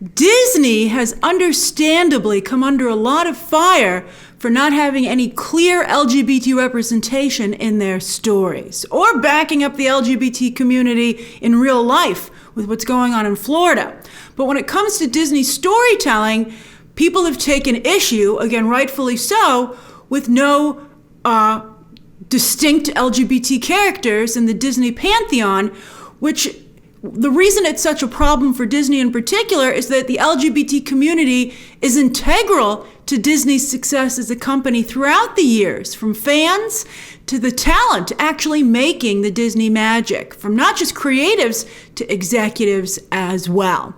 Disney has understandably come under a lot of fire for not having any clear LGBT representation in their stories, or backing up the LGBT community in real life with what's going on in Florida. But when it comes to Disney storytelling, people have taken issue, again rightfully so, with no distinct LGBT characters in the Disney pantheon, which the reason it's such a problem for Disney in particular is that the LGBT community is integral to Disney's success as a company throughout the years, from fans to the talent actually making the Disney magic, from not just creatives to executives as well.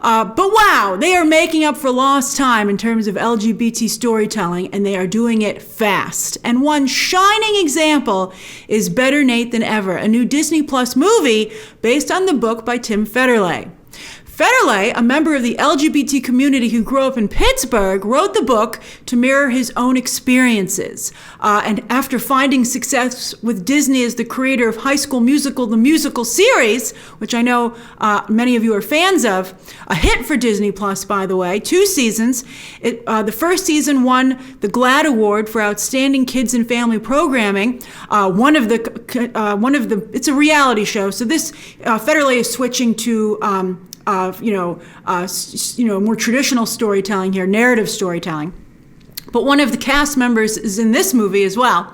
But wow, they are making up for lost time in terms of LGBT storytelling, and they are doing it fast. And one shining example is Better Nate Than Ever, a new Disney Plus movie based on the book by Tim Federle. Federle, a member of the LGBT community who grew up in Pittsburgh, wrote the book to mirror his own experiences. And after finding success with Disney as the creator of High School Musical, the musical series, which I know many of you are fans of, a hit for Disney Plus, by the way, 2 seasons. The first season won the GLAAD Award for Outstanding Kids and Family Programming. It's a reality show, so this Federle is switching to more traditional storytelling here, narrative storytelling. But one of the cast members is in this movie as well.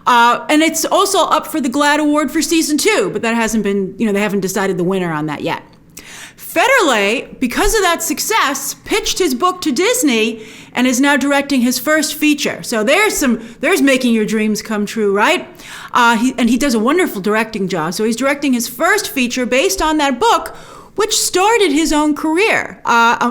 And it's also up for the GLAAD Award for season 2, but that hasn't been, they haven't decided the winner on that yet. Federle, because of that success, pitched his book to Disney and is now directing his first feature. So there's making your dreams come true, right? He does a wonderful directing job. So he's directing his first feature based on that book, which started his own career.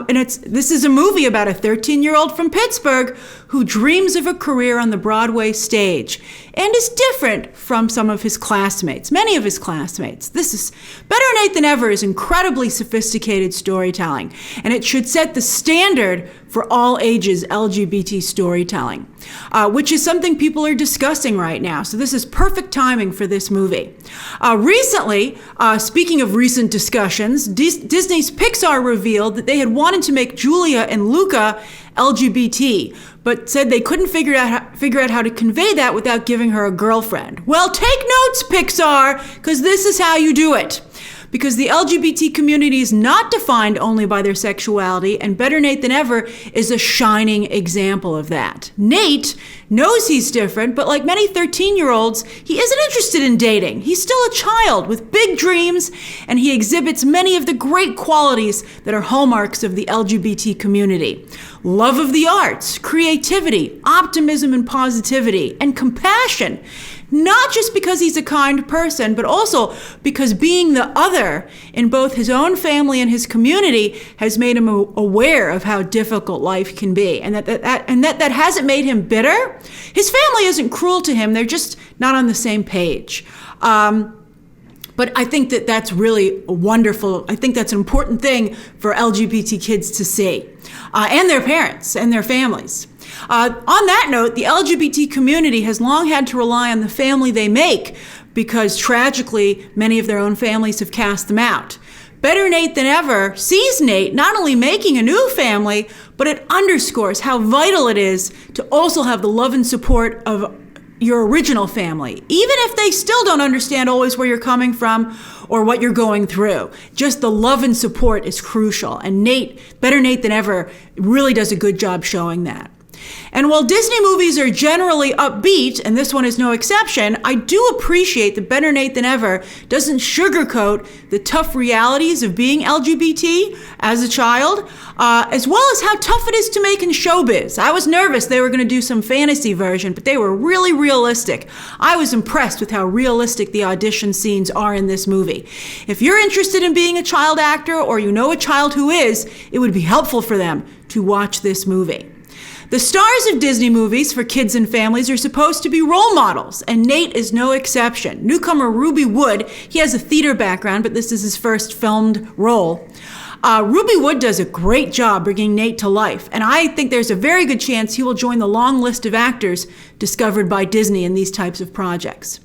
This is a movie about a 13-year-old from Pittsburgh who dreams of a career on the Broadway stage and is different from some of his classmates, many of his classmates. Better Nate Than Ever is incredibly sophisticated storytelling, and it should set the standard for all ages LGBT storytelling, which is something people are discussing right now. So this is perfect timing for this movie. Recently, speaking of recent discussions, Disney's Pixar revealed that they had wanted to make Julia and Luca LGBT, but said they couldn't figure out how to convey that without giving her a girlfriend. Well, take notes, Pixar, because this is how you do it. Because the LGBT community is not defined only by their sexuality, and Better Nate Than Ever is a shining example of that. Nate knows he's different, but like many 13-year-olds, he isn't interested in dating. He's still a child with big dreams, and he exhibits many of the great qualities that are hallmarks of the LGBT community. Love of the arts, creativity, optimism and positivity, and compassion. Not just because he's a kind person, but also because being the other in both his own family and his community has made him aware of how difficult life can be, and that hasn't made him bitter. His family isn't cruel to him; they're just not on the same page. But I think that's really wonderful. I think that's an important thing for LGBT kids to see, and their parents and their families. On that note, the LGBT community has long had to rely on the family they make because tragically, many of their own families have cast them out. Better Nate Than Ever sees Nate not only making a new family, but it underscores how vital it is to also have the love and support of your original family, even if they still don't understand always where you're coming from or what you're going through. Just the love and support is crucial, and Better Nate Than Ever really does a good job showing that. And while Disney movies are generally upbeat, and this one is no exception, I do appreciate that Better Nate Than Ever doesn't sugarcoat the tough realities of being LGBT as a child, as well as how tough it is to make in showbiz. I was nervous they were going to do some fantasy version, but they were really realistic. I was impressed with how realistic the audition scenes are in this movie. If you're interested in being a child actor, or you know a child who is, it would be helpful for them to watch this movie. The stars of Disney movies for kids and families are supposed to be role models, and Nate is no exception. Newcomer Rueby Wood, he has a theater background, but this is his first filmed role. Rueby Wood does a great job bringing Nate to life, and I think there's a very good chance he will join the long list of actors discovered by Disney in these types of projects.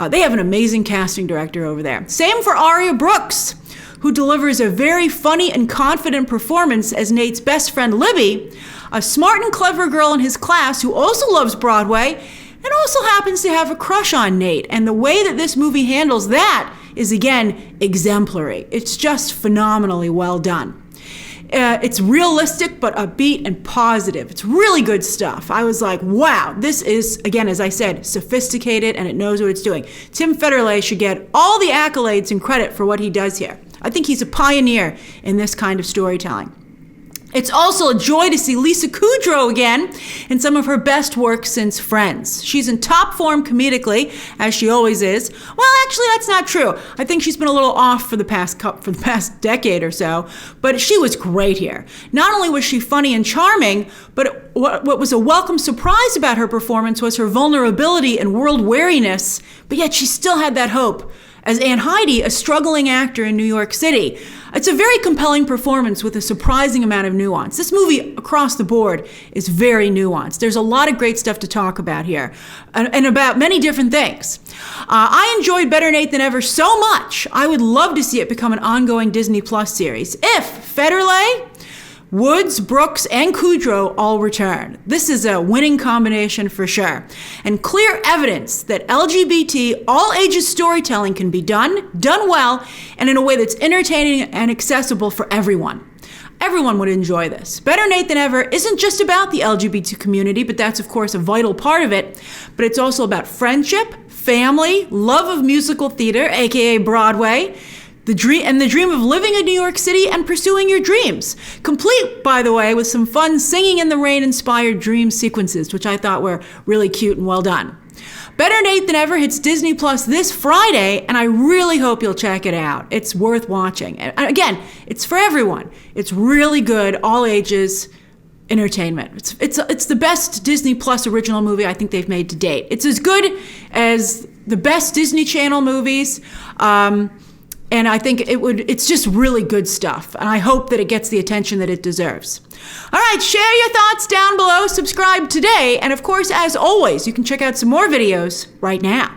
They have an amazing casting director over there. Same for Aria Brooks, who delivers a very funny and confident performance as Nate's best friend Libby, a smart and clever girl in his class who also loves Broadway and also happens to have a crush on Nate. And the way that this movie handles that is, again, exemplary. It's just phenomenally well done. It's realistic but upbeat and positive. It's really good stuff. I was like, wow, this is, again, as I said, sophisticated and it knows what it's doing. Tim Federle should get all the accolades and credit for what he does here. I think he's a pioneer in this kind of storytelling. It's also a joy to see Lisa Kudrow again in some of her best work since Friends. She's in top form comedically, as she always is. Well, actually, that's not true. I think she's been a little off for the past decade or so, but she was great here. Not only was she funny and charming, but what was a welcome surprise about her performance was her vulnerability and world weariness, but yet she still had that hope as Aunt Heidi, a struggling actor in New York City. It's a very compelling performance with a surprising amount of nuance. This movie, across the board, is very nuanced. There's a lot of great stuff to talk about here, and about many different things. I enjoyed Better Nate Than Ever so much, I would love to see it become an ongoing Disney Plus series. If Federle, Woods, Brooks, and Kudrow all return. This is a winning combination for sure. And clear evidence that LGBT, all ages storytelling can be done well, and in a way that's entertaining and accessible for everyone. Everyone would enjoy this. Better Nate Than Ever isn't just about the LGBT community, but that's of course a vital part of it, but it's also about friendship, family, love of musical theater, aka Broadway, the dream of living in New York City and pursuing your dreams. Complete, by the way, with some fun Singing in the Rain inspired dream sequences, which I thought were really cute and well done. Better Nate Than Ever hits Disney Plus this Friday, and I really hope you'll check it out. It's worth watching. And again, it's for everyone. It's really good, all ages entertainment. It's the best Disney Plus original movie I think they've made to date. It's as good as the best Disney Channel movies. And I think it's just really good stuff. And I hope that it gets the attention that it deserves. All right, share your thoughts down below, subscribe today. And of course, as always, you can check out some more videos right now.